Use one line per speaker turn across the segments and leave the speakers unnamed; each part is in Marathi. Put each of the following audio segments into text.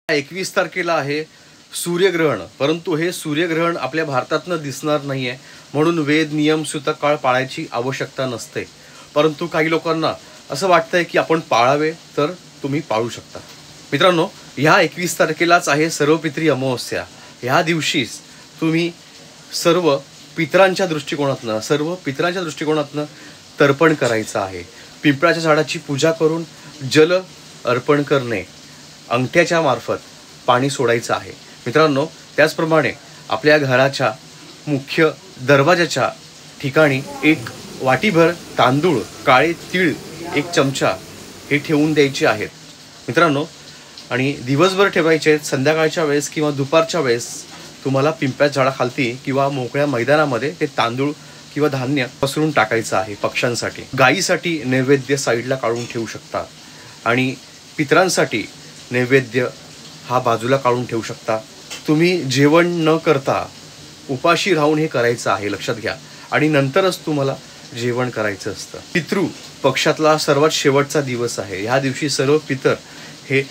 21 तारखेला आहे सूर्यग्रहण, परंतु हे सूर्यग्रहण आपल्या भारतातनं दिसणार नाही आहे, म्हणून वेद नियम सूतक पाळायची आवश्यकता नसते. परंतु काही लोकांना असं वाटतंय की आपण पाळावे, तर तुम्ही पाळू शकता. मित्रांनो, ह्या 21 तारखेलाच आहे सर्वपित्री अमावस्या. ह्या दिवशीच तुम्ही सर्व पितरांच्या दृष्टिकोनातनं तर्पण करायचं आहे. पिंपळाच्या झाडाची पूजा करून जल अर्पण करणे, अंगठ्याच्या मार्फत पाणी सोडायचं आहे. मित्रांनो, त्याचप्रमाणे आपल्या घराच्या मुख्य दरवाजाच्या ठिकाणी एक वाटीभर तांदूळ, काळे तीळ 1 चमचा हे ठेवून द्यायचे आहेत मित्रांनो. आणि दिवसभर ठेवायचे आहेत. संध्याकाळच्या वेळेस किंवा दुपारच्या वेळेस तुम्हाला पिंपळाच्या झाडाखालती किंवा मोकळ्या मैदानामध्ये ते तांदूळ किंवा धान्य पसरून टाकायचं आहे. पक्ष्यांसाठी, गायीसाठी नैवेद्य साईडला काढून ठेवू शकता आणि पितरांसाठी नैवेद्य हा बाजूला काढून ठेवू शकता. तुम्ही जेवण न करता उपाशी राहून हे करायचं आहे, लक्षात घ्या. आणि नंतरच तुम्हाला जेवण करायचं असतं. पितृ पक्षातला सर्वात शेवटचा दिवस आहे. ह्या दिवशी सर्व पितर हे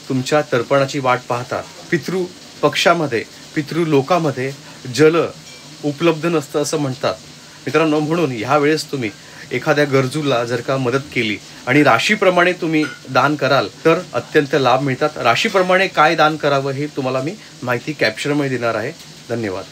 तुमच्या तर्पणाची वाट पाहतात. पितृ पक्षामध्ये, पितृ लोकामध्ये जल उपलब्ध नसतं असं म्हणतात मित्रांनो. म्हणून ह्या वेळेस तुम्ही एखाद्या गरजूला जर का मदत केली आणि राशीप्रमाणे तुम्ही दान कराल तर अत्यंत लाभ मिळतात. राशीप्रमाणे काय दान करावं हे तुम्हाला मी माहिती कॅप्शनमध्ये देणार आहे. धन्यवाद.